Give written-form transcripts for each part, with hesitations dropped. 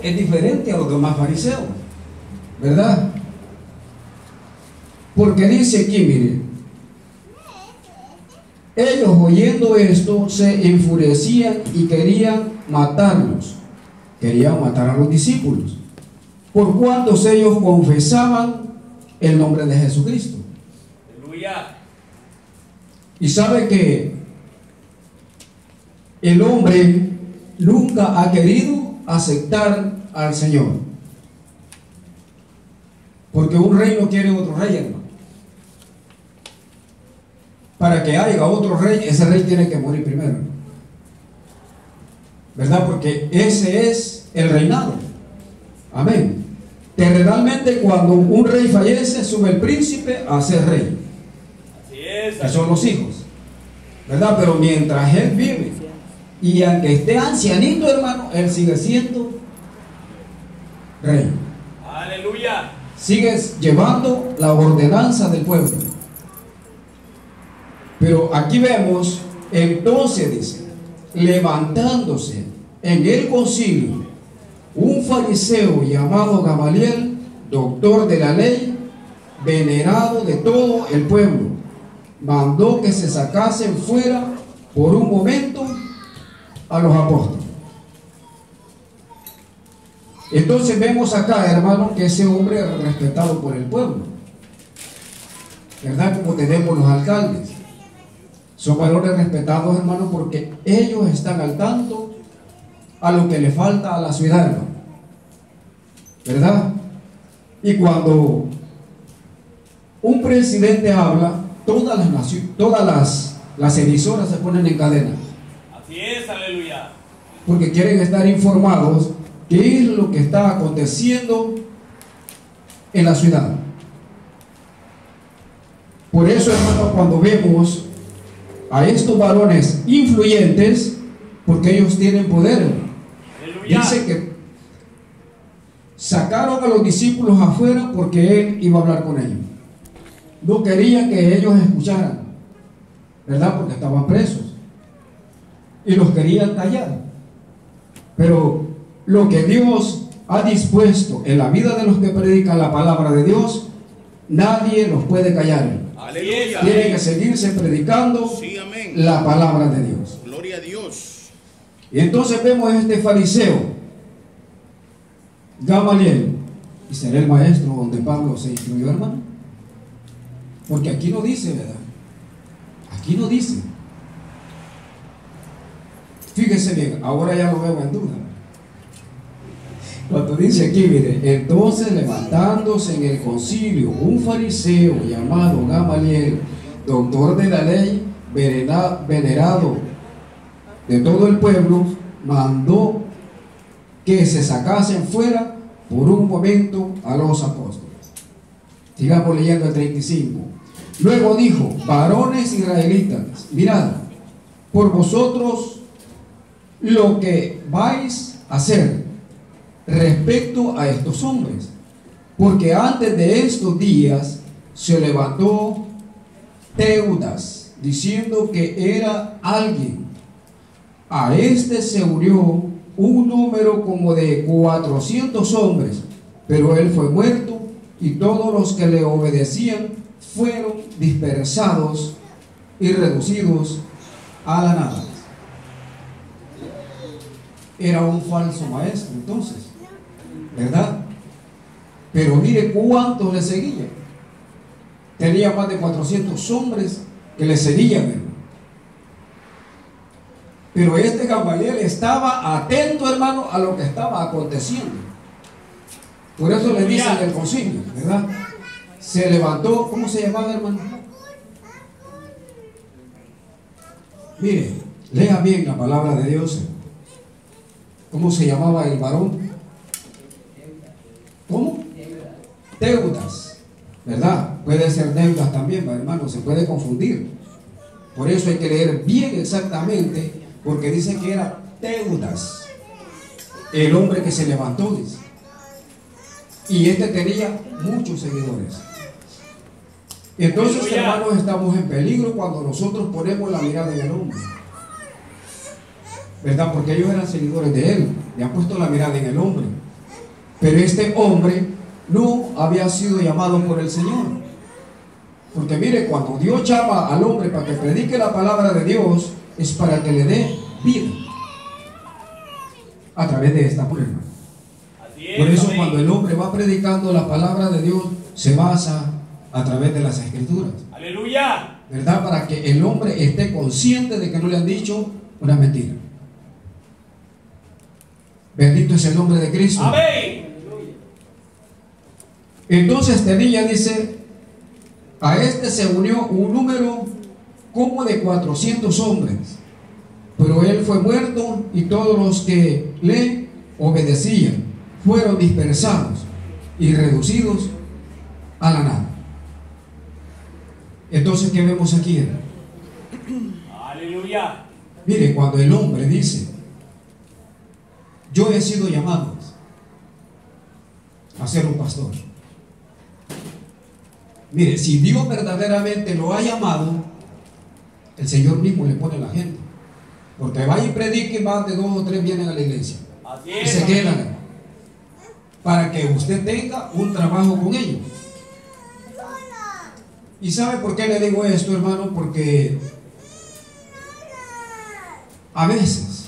Es diferente a los demás fariseos, ¿verdad? Porque dice aquí, mire, ellos oyendo esto se enfurecían y querían matarlos, querían matar a los discípulos, por cuanto ellos confesaban el nombre de Jesucristo. Aleluya. Y sabe que el hombre nunca ha querido aceptar al Señor, porque un rey no quiere otro rey, hermano. Para que haya otro rey, ese rey tiene que morir primero, ¿verdad? Porque ese es el reinado. Amén. Terrenalmente, cuando un rey fallece, sube el príncipe a ser rey. Así es. Que son los hijos, ¿verdad? Pero mientras él vive, y aunque esté ancianito, hermano, él sigue siendo rey. Aleluya. Sigue llevando la ordenanza del pueblo. Pero aquí vemos, entonces dice, levantándose en el concilio un fariseo llamado Gamaliel, doctor de la ley, venerado de todo el pueblo, mandó que se sacasen fuera por un momento a los apóstoles. Entonces vemos acá, hermano, que ese hombre es respetado por el pueblo, ¿verdad? Como tenemos los alcaldes. Son valores respetados, hermano, porque ellos están al tanto a lo que le falta a la ciudad, hermano, ¿verdad? Y cuando un presidente habla, todas las emisoras se ponen en cadena. Así es, aleluya. Porque quieren estar informados qué es lo que está aconteciendo en la ciudad. Por eso, hermano, cuando vemos a estos varones influyentes, porque ellos tienen poder, Aleluya. dice que sacaron a los discípulos afuera porque él iba a hablar con ellos. No querían que ellos escucharan, ¿verdad? Porque estaban presos y los querían callar. Pero lo que Dios ha dispuesto en la vida de los que predican la palabra de Dios, nadie los puede callar. Aleluya. Tienen que seguirse predicando, Sí, amén. la palabra de Dios. Gloria a Dios. Y entonces vemos a este fariseo, Gamaliel, y será el maestro donde Pablo se instruyó, hermano. Porque aquí no dice, ¿verdad? Aquí no dice. Fíjese bien, ahora ya lo veo en duda. Cuando dice aquí, mire, entonces levantándose en el concilio un fariseo llamado Gamaliel, doctor de la ley, venerado de todo el pueblo, mandó que se sacasen fuera por un momento a los apóstoles. Sigamos leyendo el 35. Luego dijo: varones israelitas, mirad por vosotros lo que vais a hacer respecto a estos hombres, porque antes de estos días se levantó Teudas diciendo que era alguien. A este se unió un número como de 400 hombres, pero él fue muerto y todos los que le obedecían fueron dispersados y reducidos a la nada. Era un falso maestro entonces, ¿verdad? Pero mire cuántos le seguían. Tenía más de 400 hombres que le seguían, hermano. Pero este Gamaliel estaba atento, hermano, a lo que estaba aconteciendo. Por eso le dicen el concilio, ¿verdad? Se levantó, ¿cómo se llamaba, hermano? Mire, lea bien la palabra de Dios. ¿Cómo se llamaba el varón? ¿Cómo? Teudas, ¿verdad? Puede ser deudas también, hermano, se puede confundir. Por eso hay que leer bien exactamente, porque dice que era Teudas, el hombre que se levantó, dice. Y este tenía muchos seguidores. Entonces, hermanos, estamos en peligro cuando nosotros ponemos la mirada en el hombre, ¿verdad? Porque ellos eran seguidores de él. le han puesto la mirada en el hombre. Pero este hombre no había sido llamado por el Señor. Porque mire, cuando Dios llama al hombre para que predique la palabra de Dios, es para que le dé vida a través de esta prueba. Por eso cuando el hombre va predicando la palabra de Dios, se basa a través de las Escrituras. Aleluya. ¿Verdad? Para que el hombre esté consciente de que no le han dicho una mentira. Bendito es el nombre de Cristo. Amén. Entonces tenía, dice, a este se unió un número como de 400 hombres, pero él fue muerto y todos los que le obedecían fueron dispersados y reducidos a la nada. Entonces, ¿qué vemos aquí? Aleluya. Mire, cuando el hombre dice, yo he sido llamado a ser un pastor. Mire, si Dios verdaderamente lo ha llamado, el Señor mismo le pone a la gente. Porque va y predica y más de 2 o 3 vienen a la iglesia. Así Y es. se quedan. Para que usted tenga un trabajo con ellos. ¿Y sabe por qué le digo esto, hermano? Porque a veces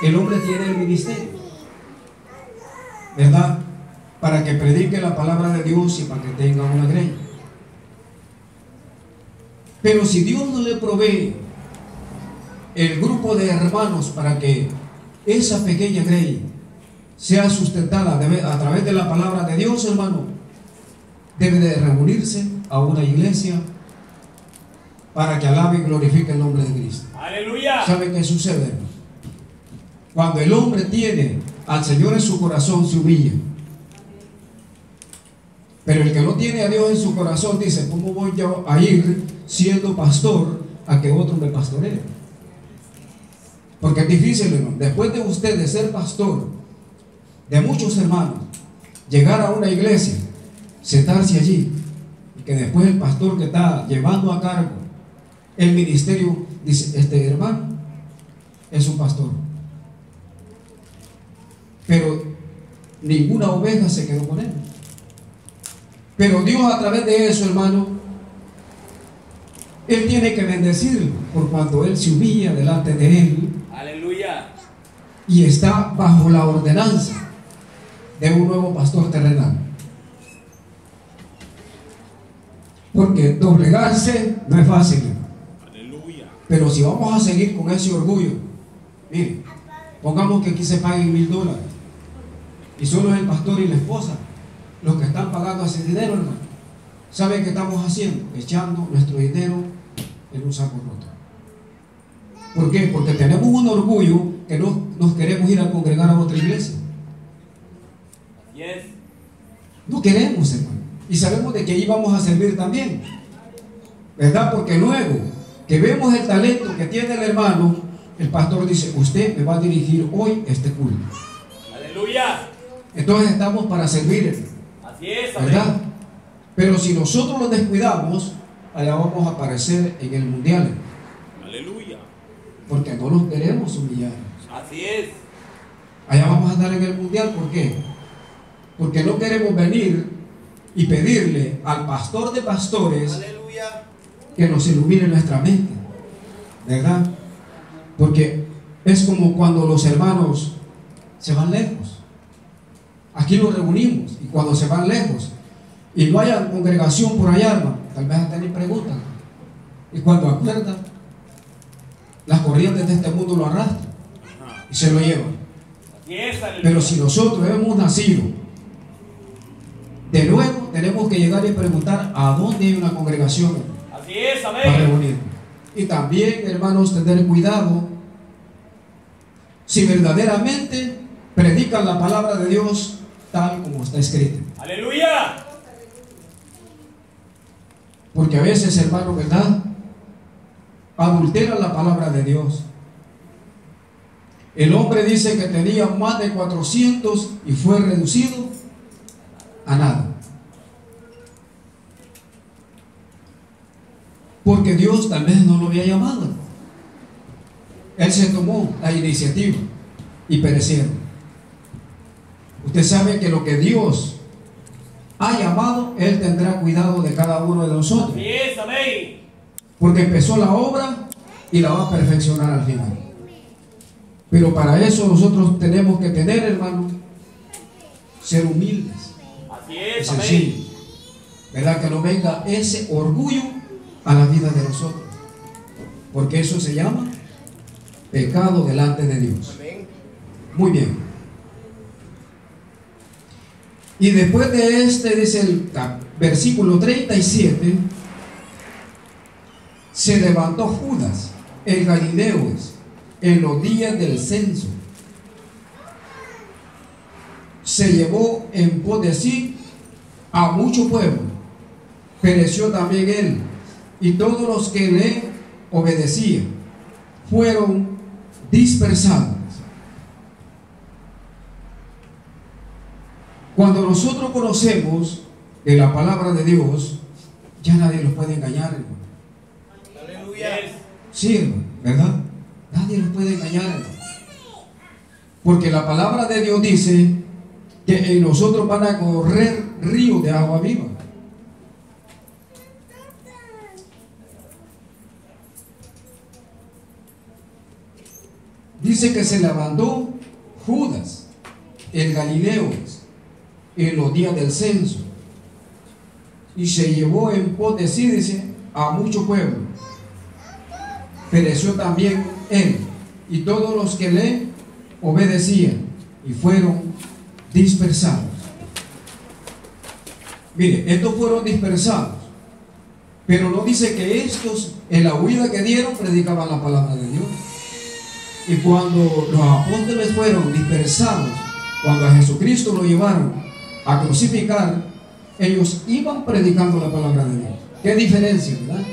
el hombre tiene el ministerio, ¿verdad? Para que predique la palabra de Dios y para que tenga una grey. Pero si Dios no le provee el grupo de hermanos para que esa pequeña grey sea sustentada a través de la palabra de Dios, hermano, debe de reunirse a una iglesia para que alabe y glorifique el nombre de Cristo. Aleluya. ¿Sabe qué sucede, hermano? Cuando el hombre tiene al Señor en su corazón, se humilla. Pero el que no tiene a Dios en su corazón dice, ¿cómo voy yo a ir siendo pastor a que otro me pastoree? Porque es difícil, hermano. Después de usted de ser pastor de muchos hermanos, llegar a una iglesia, sentarse allí, y que después el pastor que está llevando a cargo el ministerio dice, este hermano es un pastor, pero ninguna oveja se quedó con él. Pero Dios, a través de eso, hermano, Él tiene que bendecirlo por cuando Él se humilla delante de Él. Aleluya. Y está bajo la ordenanza de un nuevo pastor terrenal. Porque doblegarse no es fácil. Aleluya. Pero si vamos a seguir con ese orgullo, mire, pongamos que aquí se paguen $1000 y solo es el pastor y la esposa los que están pagando ese dinero, hermano. ¿Saben qué estamos haciendo? Echando nuestro dinero en un saco roto. ¿Por qué? Porque tenemos un orgullo que no nos queremos ir a congregar a otra iglesia. Yes. No queremos, hermano. Y sabemos de que ahí vamos a servir también, ¿verdad? Porque luego que vemos el talento que tiene el hermano, el pastor dice, usted me va a dirigir hoy este culto. Aleluya. Entonces estamos para servir, Así es. Amén. ¿verdad? Pero si nosotros lo descuidamos, allá vamos a aparecer en el mundial. Aleluya. Porque no nos queremos humillar. Así es. Allá vamos a estar en el mundial. ¿Por qué? Porque no queremos venir y pedirle al pastor de pastores, Aleluya. que nos ilumine nuestra mente, ¿verdad? Porque es como cuando los hermanos se van lejos. Aquí los reunimos y cuando se van lejos y no haya congregación por allá, hermano, tal vez hasta ni preguntan. Y cuando acuerdan, las corrientes de este mundo lo arrastran y se lo llevan. Así es. Aleluya. Pero si nosotros hemos nacido de nuevo, tenemos que llegar y preguntar a dónde hay una congregación Así es. para Amén. reunirnos. Y también, hermanos, tener cuidado si verdaderamente predican la palabra de Dios tal como está escrito. Aleluya. Porque a veces, hermano, ¿verdad? Adulteran la palabra de Dios. El hombre dice que tenía más de 400 y fue reducido a nada. Porque Dios tal vez no lo había llamado. Él se tomó la iniciativa y perecieron. Usted sabe que lo que Dios ha llamado, Él tendrá cuidado de cada uno de nosotros. Así es, amén. Porque empezó la obra y la va a perfeccionar al final. Pero para eso nosotros tenemos que tener, hermano, ser humildes. Así Es es, amén. sencillo. ¿Verdad? Que no venga ese orgullo a la vida de nosotros. Porque eso se llama pecado delante de Dios. Muy bien. Y después de este, dice el versículo 37, se levantó Judas, el Galileo, en los días del censo. Se llevó en pos de sí a mucho pueblo. Pereció también él, y todos los que le obedecían fueron dispersados. Cuando nosotros conocemos de la palabra de Dios, ya nadie nos puede engañar, hermano. Aleluya. Sí, hermano, ¿verdad? Nadie nos puede engañar, hermano. Porque la palabra de Dios dice que en nosotros van a correr ríos de agua viva. Dice que se levantó Judas, el Galileo, en los días del censo, y se llevó en pos de sí, dice, a mucho pueblo. Pereció también él y todos los que le obedecían, y fueron dispersados. Mire, estos fueron dispersados, pero no dice que estos, en la huida que dieron, predicaban la palabra de Dios. Y cuando los apóstoles fueron dispersados, cuando a Jesucristo lo llevaron a crucificar, ellos iban predicando la palabra de Dios. ¿Qué diferencia, verdad?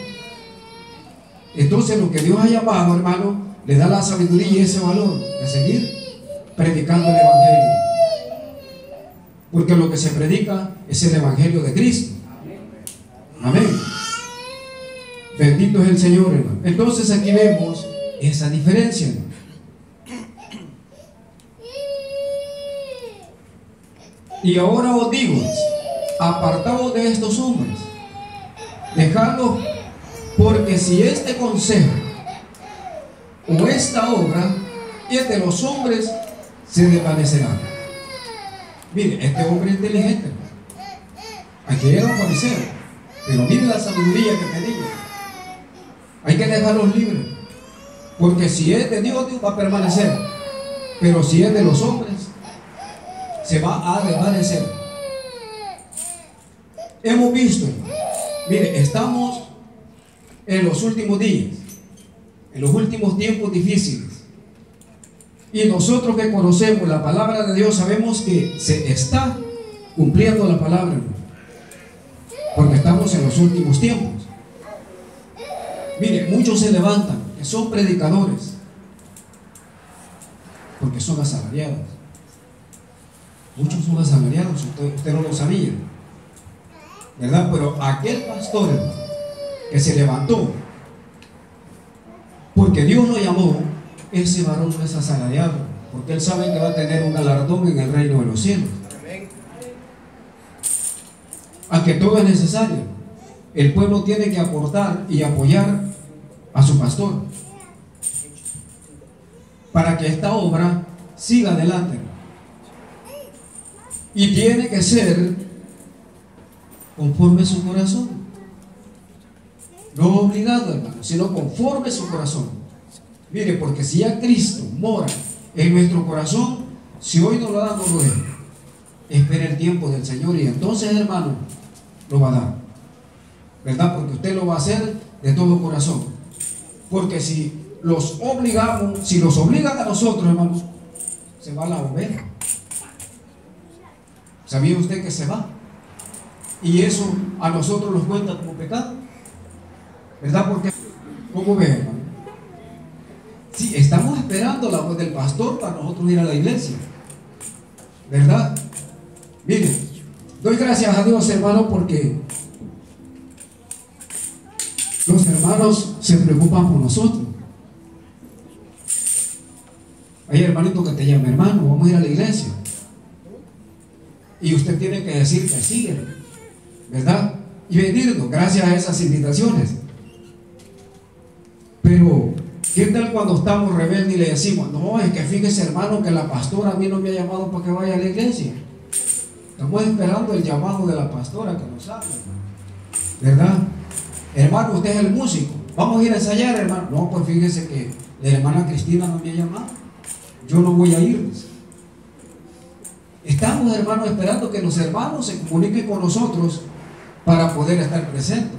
Entonces lo que Dios ha llamado, hermano, le da la sabiduría y ese valor de seguir predicando el Evangelio. Porque lo que se predica es el Evangelio de Cristo. Amén. Bendito es el Señor, hermano. Entonces aquí vemos esa diferencia, hermano. Y ahora os digo, apartaos de estos hombres, dejadlos, porque si este consejo o esta obra es de los hombres, se desvanecerá. Mire, este hombre es inteligente. Aquí era un fariseo, pero mire la sabiduría que tenía. Hay que dejarlos libres, porque si es de Dios, Dios va a permanecer, pero si es de los hombres, se va a desvanecer. Hemos visto, mire, estamos en los últimos días, en los últimos tiempos difíciles, y nosotros que conocemos la palabra de Dios sabemos que se está cumpliendo la palabra, porque estamos en los últimos tiempos. Mire, muchos se levantan que son predicadores porque son asalariados. Muchos son asalariados, usted no lo sabía, ¿verdad? Pero aquel pastor que se levantó porque Dios lo llamó, ese varón no es asalariado, porque él sabe que va a tener un galardón en el reino de los cielos. Aunque todo es necesario, el pueblo tiene que aportar y apoyar a su pastor para que esta obra siga adelante. Y tiene que ser conforme a su corazón. No obligado, hermano, sino conforme a su corazón. Mire, porque si ya Cristo mora en nuestro corazón, si hoy no lo da, no lo deja. Espere el tiempo del Señor y entonces, hermano, lo va a dar. ¿Verdad? Porque usted lo va a hacer de todo corazón. Porque si los obligamos, si los obligan a nosotros, hermanos, se va la oveja. ¿Sabía usted que se va? Y eso a nosotros nos cuenta como pecado, ¿verdad? Porque, ¿cómo ve, hermano? Sí, estamos esperando la voz del pastor para nosotros ir a la iglesia, ¿verdad? Miren, doy gracias a Dios, hermano, porque los hermanos se preocupan por nosotros. Hay hermanito que te llama, hermano, vamos a ir a la iglesia. y usted tiene que decir que sí, ¿verdad? Y venirnos gracias a esas invitaciones. Pero ¿qué tal cuando estamos rebeldes y le decimos, no, es que fíjese, hermano, que la pastora a mí no me ha llamado para que vaya a la iglesia? Estamos esperando el llamado de la pastora que nos hable, ¿verdad? Hermano, usted es el músico, vamos a ir a ensayar, hermano. No, pues fíjese que la hermana Cristina no me ha llamado, yo no voy a ir. Estamos, hermanos, esperando que los hermanos se comuniquen con nosotros para poder estar presentes.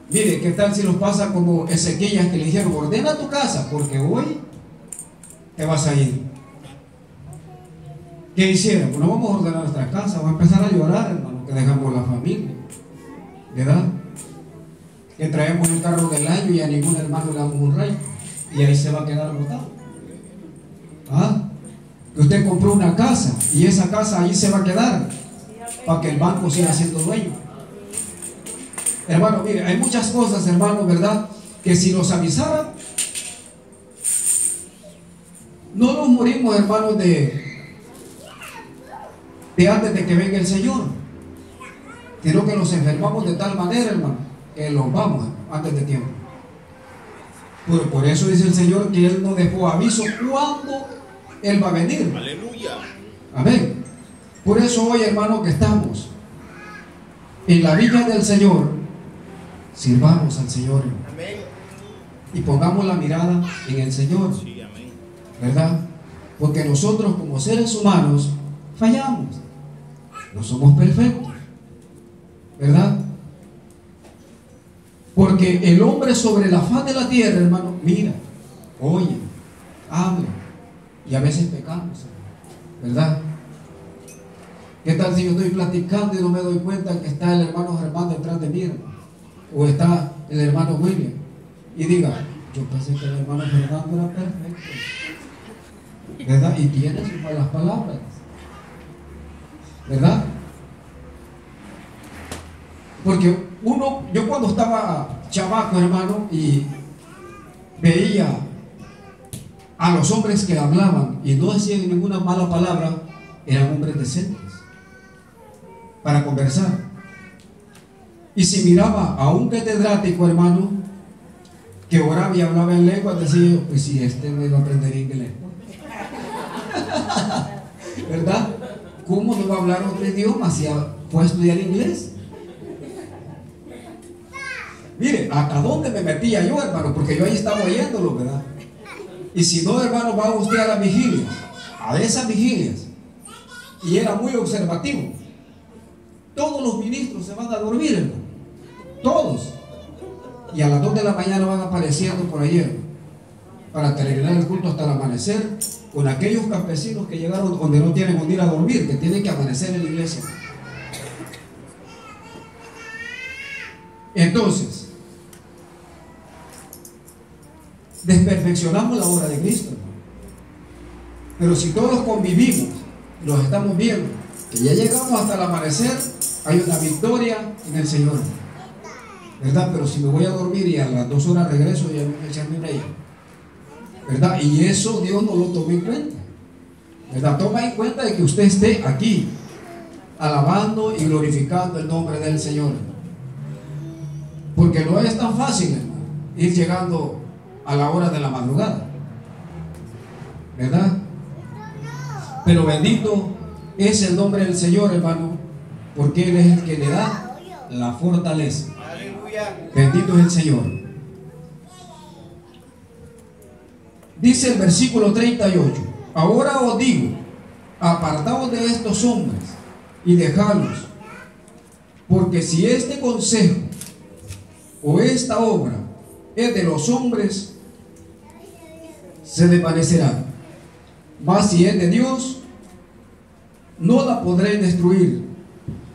Mire, ¿qué tal si nos pasa como Ezequías, que le dijeron, ordena tu casa porque hoy te vas a ir? ¿Qué hicieron? Pues no vamos a ordenar nuestra casa, vamos a empezar a llorar, hermano, que dejamos la familia, ¿verdad? Que traemos el carro del año y a ningún hermano le damos un rey y ahí se va a quedar botado. ¿Ah? Que usted compró una casa y esa casa ahí se va a quedar para que el banco siga siendo dueño. Hermano, mire, hay muchas cosas, hermano, ¿verdad? Que si nos avisaran, no nos morimos, hermanos, de antes de que venga el Señor, sino que nos enfermamos de tal manera, hermano, que nos vamos antes de tiempo. Por eso dice el Señor que Él nos dejó aviso cuando Él va a venir. Aleluya. Amén. Por eso hoy, hermano, que estamos en la viña del Señor, sirvamos al Señor. Amén. Y pongamos la mirada en el Señor. Sí, amén. ¿Verdad? Porque nosotros como seres humanos fallamos. No somos perfectos. ¿Verdad? Porque el hombre sobre la faz de la tierra, hermano, mira, oye, habla, y a veces pecamos, ¿verdad? ¿Qué tal si yo estoy platicando y no me doy cuenta que está el hermano Germán detrás de mí, hermano? O está el hermano William, y diga, yo pensé que el hermano Fernando era perfecto, ¿verdad? Y tiene sus malas palabras, ¿verdad? Porque yo cuando estaba chamaco, hermano, y veía a los hombres que hablaban y no decían ninguna mala palabra, eran hombres decentes para conversar. Y si miraba a un catedrático, hermano, que oraba y hablaba en lenguas, decía yo, pues si este no iba a aprender inglés, ¿verdad? ¿Cómo no va a hablar otro idioma si fue a estudiar inglés? Mire, ¿hasta dónde me metía yo, hermano? Porque yo ahí estaba oyéndolo, ¿verdad? Y si no, hermano, va usted a las vigilias, a esas vigilias, y era muy observativo. Todos los ministros se van a dormir, hermano. Todos. Y a las 2 de la mañana van apareciendo por ahí, hermano, para terminar el culto hasta el amanecer, con aquellos campesinos que llegaron donde no tienen dónde ir a dormir, que tienen que amanecer en la iglesia. Entonces, desperfeccionamos la obra de Cristo, hermano. Pero si todos convivimos, los estamos viendo, que ya llegamos hasta el amanecer, hay una victoria en el Señor, ¿verdad? Pero si me voy a dormir y a las 2 horas regreso, ya me echan una ella, ¿verdad? Y eso Dios no lo toma en cuenta, ¿verdad? Toma en cuenta de que usted esté aquí alabando y glorificando el nombre del Señor, porque no es tan fácil, hermano, ir llegando a la hora de la madrugada, ¿verdad? Pero bendito es el nombre del Señor, hermano, porque Él es el que le da la fortaleza. Aleluya. Bendito es el Señor. Dice el versículo 38: ahora os digo, apartaos de estos hombres y dejadlos, porque si este consejo o esta obra es de los hombres, se desvanecerá. Mas si es de Dios, no la podréis destruir.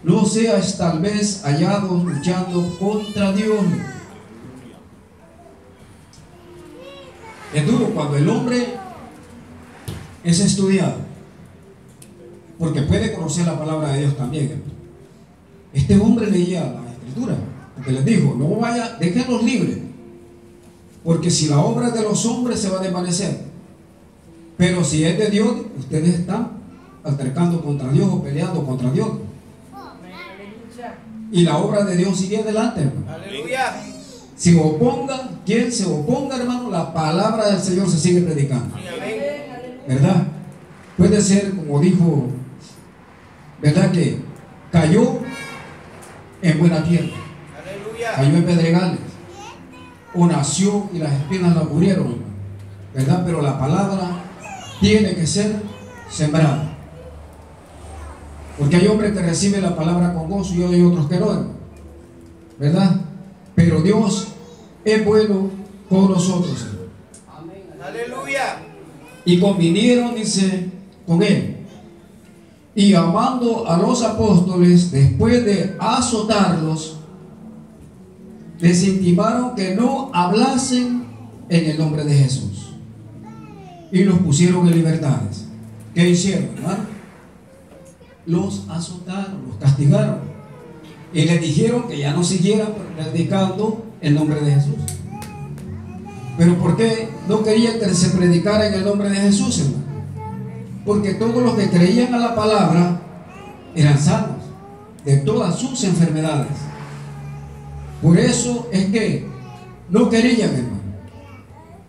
No seas tal vez hallados luchando contra Dios. Es duro cuando el hombre es estudiado, porque puede conocer la palabra de Dios también. Este hombre leía la escritura, porque les dijo, no vaya, déjenlos libres, porque si la obra es de los hombres se va a desvanecer, pero si es de Dios, ustedes están altercando contra Dios o peleando contra Dios. Y la obra de Dios sigue adelante, hermano. Aleluya. Si oponga, quien se oponga, hermano, la palabra del Señor se sigue predicando. ¿Verdad? Puede ser, como dijo, ¿verdad? Que cayó en buena tierra. Aleluya. Cayó en pedregales. O nació y las espinas la cubrieron, hermano. ¿Verdad? Pero la palabra tiene que ser sembrada. Porque hay hombres que reciben la palabra con gozo y hay otros que no, hermano. ¿Verdad? Pero Dios es bueno con nosotros, hermano. Aleluya. Y convinieron, dice, con él. Y amando a los apóstoles, después de azotarlos, les intimaron que no hablasen en el nombre de Jesús. Y los pusieron en libertades. ¿Qué hicieron, hermano? Los azotaron, los castigaron. Y les dijeron que ya no siguieran predicando el nombre de Jesús. Pero ¿por qué no querían que se predicara en el nombre de Jesús, hermano? Porque todos los que creían a la palabra eran sanos de todas sus enfermedades. Por eso es que no querían, hermano.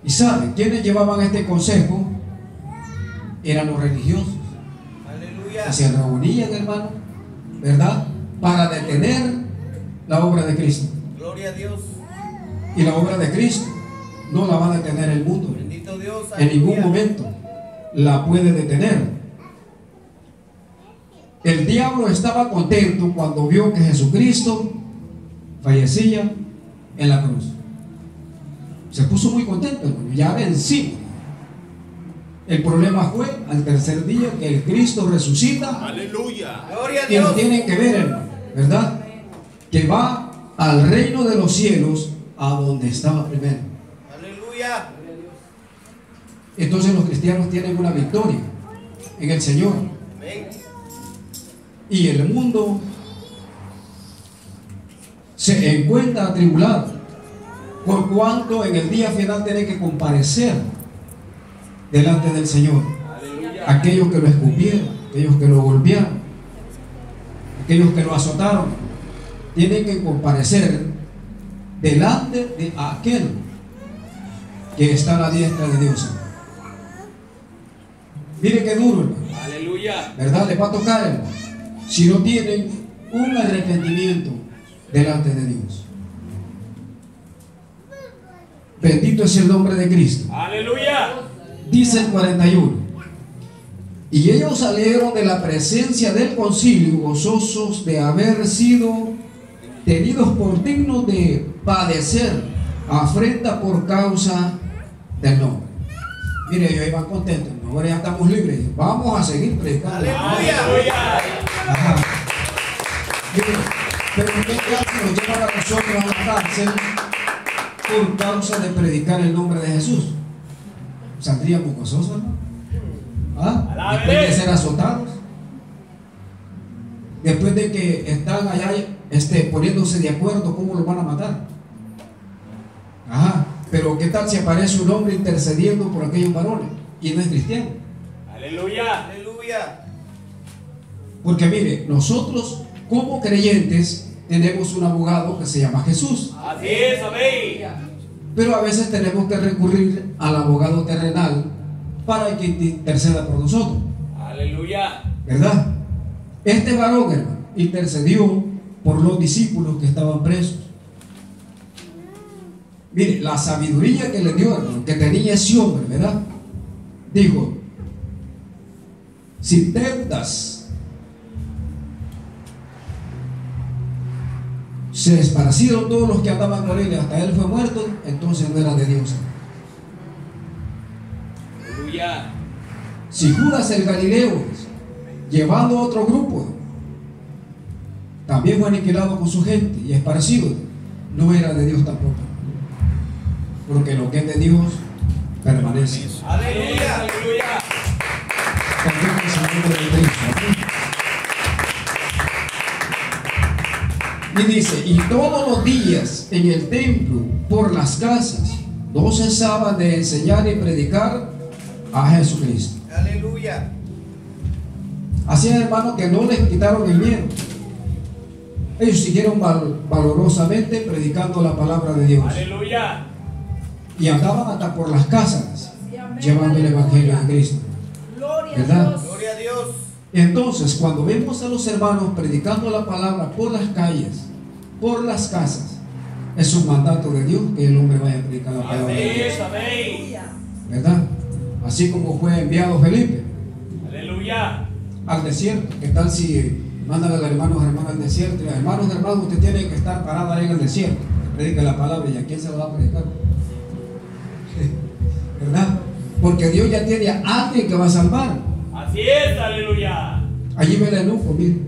Y ¿saben quiénes llevaban este consejo? Eran los religiosos. Aleluya. Que se reunían, hermano, ¿verdad? Para detener la obra de Cristo. Gloria a Dios. Y la obra de Cristo no la va a detener el mundo. Bendito Dios. En ningún Aleluya. momento la puede detener. El diablo estaba contento cuando vio que Jesucristo fallecía en la cruz. Se puso muy contento, hermano. Ya vencí. El problema fue al tercer día que el Cristo resucita. Aleluya. Gloria a Y lo Dios. tienen que ver, hermano, ¿verdad? Que va al reino de los cielos, a donde estaba primero. Aleluya. Entonces los cristianos tienen una victoria en el Señor. Amén. Y el mundo se encuentra atribulado, por cuanto en el día final tiene que comparecer delante del Señor. Aquellos que lo escupieron, aquellos que lo golpearon, aquellos que lo azotaron, tienen que comparecer delante de aquel que está a la diestra de Dios. Mire qué duro, hermano. Aleluya. ¿Verdad? Les va a tocar, hermano, si no tienen un arrepentimiento delante de Dios. Bendito es el nombre de Cristo. Aleluya. Dice el 41. Y ellos salieron de la presencia del concilio gozosos de haber sido tenidos por dignos de padecer afrenta por causa del nombre. Mire, ellos iban contentos. Ahora ya estamos libres. Vamos a seguir predicando. Aleluya. Ajá. Mire, pero ¿qué caso nos llevan a nosotros a la cárcel por causa de predicar el nombre de Jesús? ¿Saldríamos gozosos, hermano? ¿Ah? Después de ser azotados, después de que están allá poniéndose de acuerdo cómo los van a matar. Ajá. Pero ¿qué tal si aparece un hombre intercediendo por aquellos varones y no es cristiano? Aleluya. Aleluya. Porque mire, nosotros como creyentes tenemos un abogado que se llama Jesús. Así es, amén. Pero a veces tenemos que recurrir al abogado terrenal para que interceda por nosotros. Aleluya. ¿Verdad? Este varón, hermano, intercedió por los discípulos que estaban presos. Mire, la sabiduría que le dio, hermano, que tenía ese hombre, ¿verdad? Dijo: si Teudas se esparcieron todos los que andaban con él y hasta él fue muerto, entonces no era de Dios. Aleluya. Si Judas el Galileo, llevando a otro grupo, también fue aniquilado con su gente y esparcido, no era de Dios tampoco. Porque lo que es de Dios permanece. Aleluya. Aleluya. Confiemos en el nombre de Cristo. Amén. Y dice: y todos los días en el templo, por las casas, no cesaban de enseñar y predicar a Jesucristo. Aleluya. Así, hermano, que no les quitaron el miedo. Ellos siguieron valorosamente predicando la palabra de Dios. Aleluya. Y andaban hasta por las casas llevando el evangelio de Cristo. ¿Verdad? Gloria a Dios. Entonces, cuando vemos a los hermanos predicando la palabra por las calles, por las casas, es un mandato de Dios que el hombre vaya a predicar la palabra de Dios. Amén. ¿Verdad? Así como fue enviado Felipe Aleluya. al desierto. ¿Qué tal si mandan a los hermanos al desierto? Y, hermanos, usted tiene que estar parado ahí en el desierto, predica la palabra. ¿Y a quién se la va a predicar? ¿Verdad? Porque Dios ya tiene a alguien que va a salvar. Así es, aleluya. Allí ve el eunuco, mire.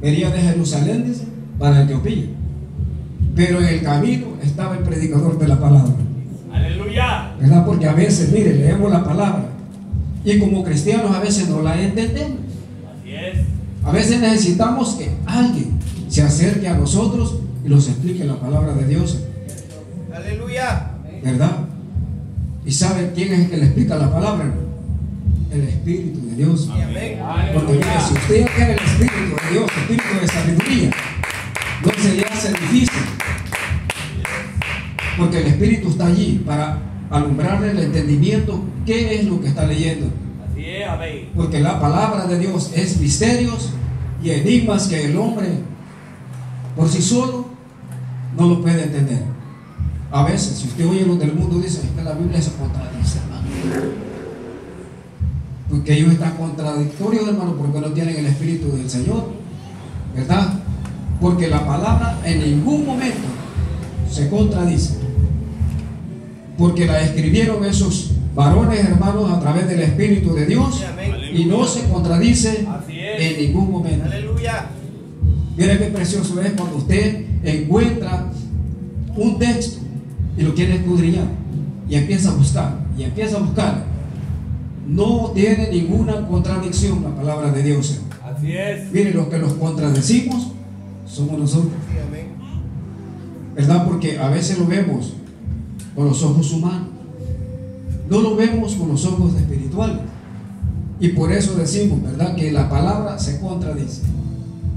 Venía de Jerusalén, dice, para Etiopía. Pero en el camino estaba el predicador de la palabra. Aleluya. ¿Verdad? Porque a veces, mire, leemos la palabra y como cristianos a veces no la entendemos. Así es. A veces necesitamos que alguien se acerque a nosotros y nos explique la palabra de Dios. Aleluya. ¿Verdad? ¿Y sabe quién es el que le explica la palabra, hermano? El Espíritu de Dios. Amén. Porque mire, si usted ya tiene el Espíritu de Dios, el Espíritu de sabiduría, no se le hace difícil. Porque el Espíritu está allí para alumbrarle el entendimiento qué es lo que está leyendo. Así es, amén. Porque la palabra de Dios es misterios y enigmas que el hombre por sí solo no lo puede entender. A veces, si usted oye lo del mundo, dice que la Biblia se contradice, hermano. Porque ellos están contradictorios, hermano, porque no tienen el Espíritu del Señor, ¿verdad? Porque la palabra en ningún momento se contradice, porque la escribieron esos varones, hermanos, a través del Espíritu de Dios, y no se contradice en ningún momento. Aleluya. Mire qué precioso es cuando usted encuentra un texto y lo quiere escudriñar y empieza a buscar, no tiene ninguna contradicción la palabra de Dios. Así es. Mire, los que los contradecimos somos nosotros, Sí, amén. ¿verdad? Porque a veces lo vemos con los ojos humanos, no lo vemos con los ojos espirituales, y por eso decimos, ¿verdad?, que la palabra se contradice.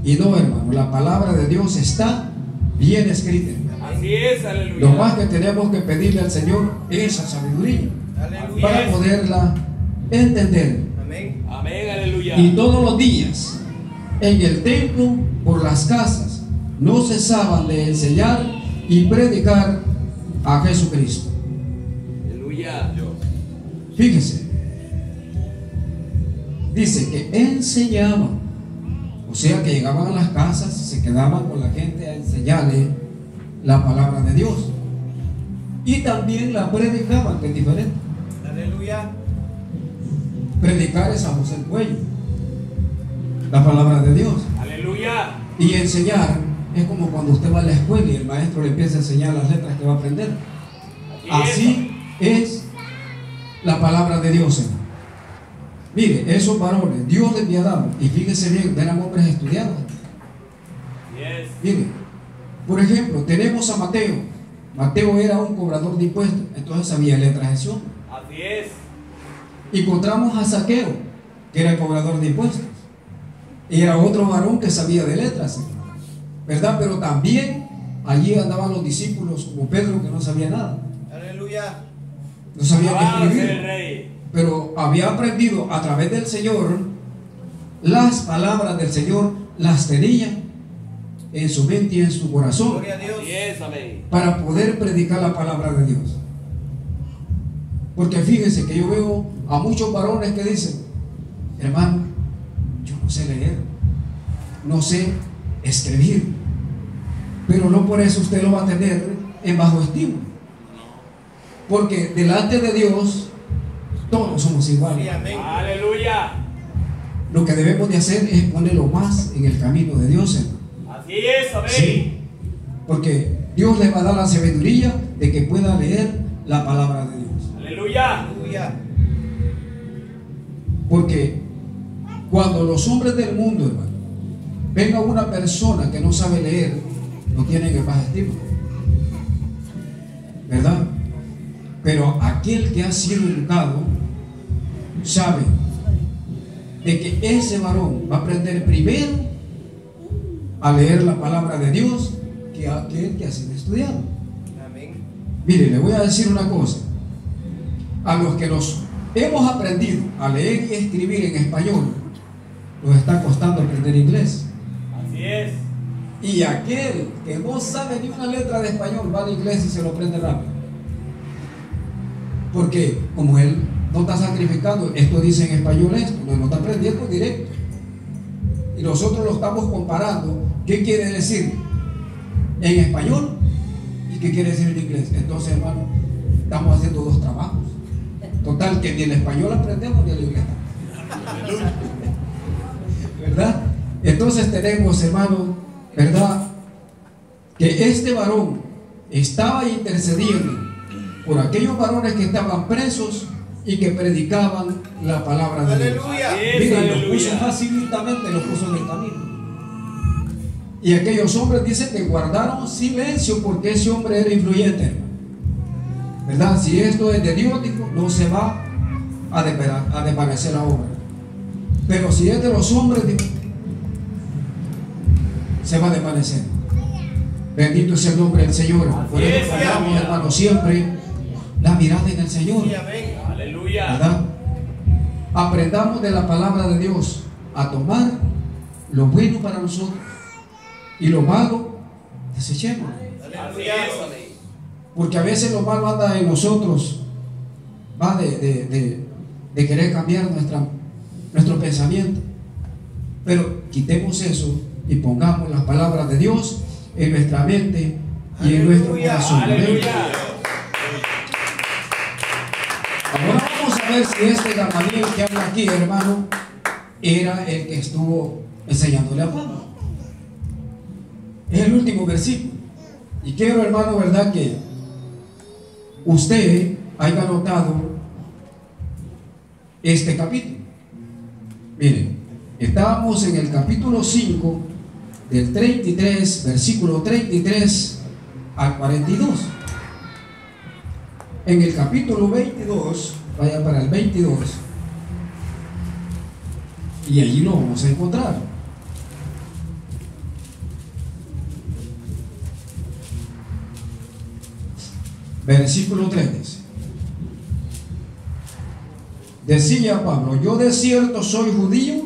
Y no, hermano, la palabra de Dios está bien escrita. Así es, aleluya. Lo más que tenemos que pedirle al Señor es esa sabiduría Aleluya. para poderla entender. Amén. Amén, aleluya. Y todos los días en el templo, por las casas, no cesaban de enseñar y predicar a Jesucristo. Aleluya. Fíjese, dice que enseñaban, o sea que llegaban a las casas, se quedaban con la gente a enseñarle la palabra de Dios, y también la predicaban, que es diferente. Aleluya. Predicar es a José el cuello, la palabra de Dios, Aleluya. y enseñar es como cuando usted va a la escuela y el maestro le empieza a enseñar las letras que va a aprender. Así es la palabra de Dios, hermano. Mire, esos varones, Dios les había dado, y fíjense bien, eran hombres estudiados. Yes. Mire, por ejemplo, tenemos a Mateo. Mateo era un cobrador de impuestos, entonces sabía letras de Sion. Así es. Encontramos a Zaqueo, que era el cobrador de impuestos, y era otro varón que sabía de letras, ¿verdad? Pero también allí andaban los discípulos como Pedro, que no sabía nada, Aleluya. no sabía ni Alabado sea el escribir, Rey. pero había aprendido a través del Señor. Las palabras del Señor las tenía en su mente y en su corazón Gloria a Dios. Así es, amén. para poder predicar la palabra de Dios. Porque fíjense que yo veo a muchos varones que dicen: hermano, yo no sé leer, no sé escribir, pero no por eso usted lo va a tener en bajo estima, porque delante de Dios todos somos Sí, iguales. amén. Aleluya. Lo que debemos de hacer es ponerlo más en el camino de Dios, hermano. Así es, amén. Sí, porque Dios le va a dar la sabiduría de que pueda leer la palabra de Dios. Aleluya. Aleluya. Porque cuando los hombres del mundo, hermano, ven a una persona que no sabe leer, lo tienen en baja estima, ¿verdad? Pero aquel que ha sido educado sabe de que ese varón va a aprender primero a leer la palabra de Dios que aquel que ha sido estudiado. Amén. Mire, le voy a decir una cosa. A los que nos hemos aprendido a leer y escribir en español, nos está costando aprender inglés. Así es. Y aquel que no sabe ni una letra de español va al inglés y se lo aprende rápido. Porque como él no está sacrificando, esto dice en español esto, no está aprendiendo directo. Y nosotros lo estamos comparando. ¿Qué quiere decir en español y qué quiere decir en inglés? Entonces, hermano, estamos haciendo dos trabajos. Total, que ni el español aprendemos ni el inglés. ¿Verdad? Entonces tenemos, hermano, ¿verdad?, que este varón estaba intercediendo por aquellos varones que estaban presos y que predicaban la palabra de Dios. Aleluya. Miren, los Aleluya. puso facilitamente, los puso en el camino. Y aquellos hombres dicen que guardaron silencio porque ese hombre era influyente, hermano. ¿Verdad? Si esto es de Dios, dijo, no se va a desvanecer la obra. Pero si es de los hombres, dijo, se va a desvanecer. Bendito es el nombre del Señor. Por eso pongamos, hermano, siempre la mirada en el Señor. Sí, amén. Aleluya. ¿Verdad? Aprendamos de la palabra de Dios a tomar lo bueno para nosotros y lo malo desechemos. Así es. Porque a veces lo malo anda en nosotros, va de querer cambiar nuestro pensamiento. Pero quitemos eso y pongamos las palabras de Dios en nuestra mente y en nuestro corazón. Aleluya. Ahora vamos a ver si este Gamaliel que habla aquí, hermano, era el que estuvo enseñándole a Pablo. Es el último versículo. Y quiero, hermano, verdad, que usted haya notado este capítulo. Miren, estábamos en el capítulo 5, del 33, versículo 33 al 42. En el capítulo 22, vaya para el 22, y allí lo vamos a encontrar. Versículo 3 dice: decía Pablo, yo de cierto soy judío,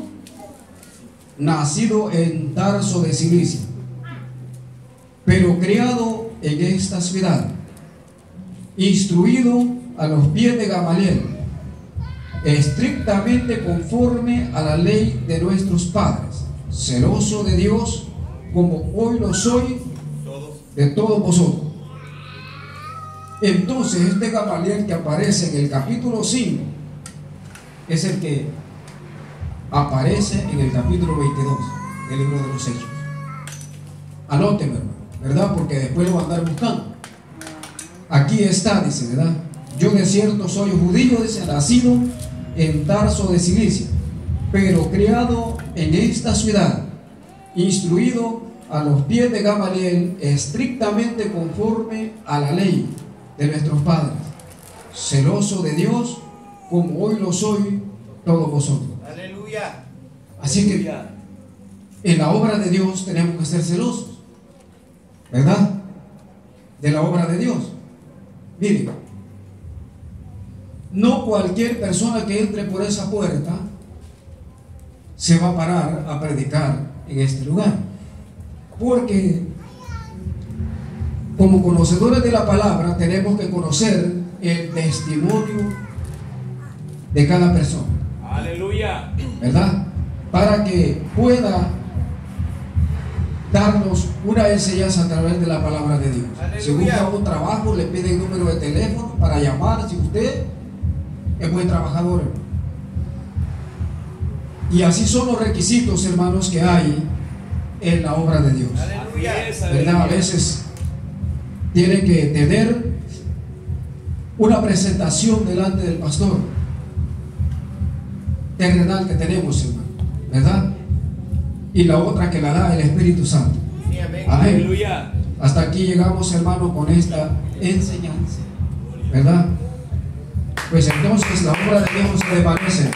nacido en Tarso de Cilicia, pero criado en esta ciudad, instruido a los pies de Gamaliel, estrictamente conforme a la ley de nuestros padres, celoso de Dios, como hoy lo soy de todos vosotros. Entonces este Gamaliel que aparece en el capítulo 5 es el que aparece en el capítulo 22 del libro de los Hechos. Anótenlo, hermano, ¿verdad? Porque después lo van a andar buscando. Aquí está, dice, ¿verdad? Yo de cierto soy judío, dice, nacido en Tarso de Cilicia, pero criado en esta ciudad, instruido a los pies de Gamaliel, estrictamente conforme a la ley de nuestros padres, celoso de Dios, como hoy lo soy todos vosotros. Aleluya. Así que en la obra de Dios tenemos que ser celosos, ¿verdad? De la obra de Dios. Miren, no cualquier persona que entre por esa puerta se va a parar a predicar en este lugar, porque como conocedores de la palabra tenemos que conocer el testimonio de cada persona. Aleluya. ¿Verdad? Para que pueda darnos una enseñanza a través de la palabra de Dios. Aleluya. Si busca un trabajo, le piden número de teléfono para llamar si usted es buen trabajador. Y así son los requisitos, hermanos, que hay en la obra de Dios. Aleluya. ¿Verdad? A veces tiene que tener una presentación delante del pastor terrenal que tenemos, hermano, ¿verdad? Y la otra que la da el Espíritu Santo. Sí, amén. Amén. Aleluya. Hasta aquí llegamos, hermano, con esta enseñanza, ¿verdad? Pues entonces la obra de Dios se desvanece.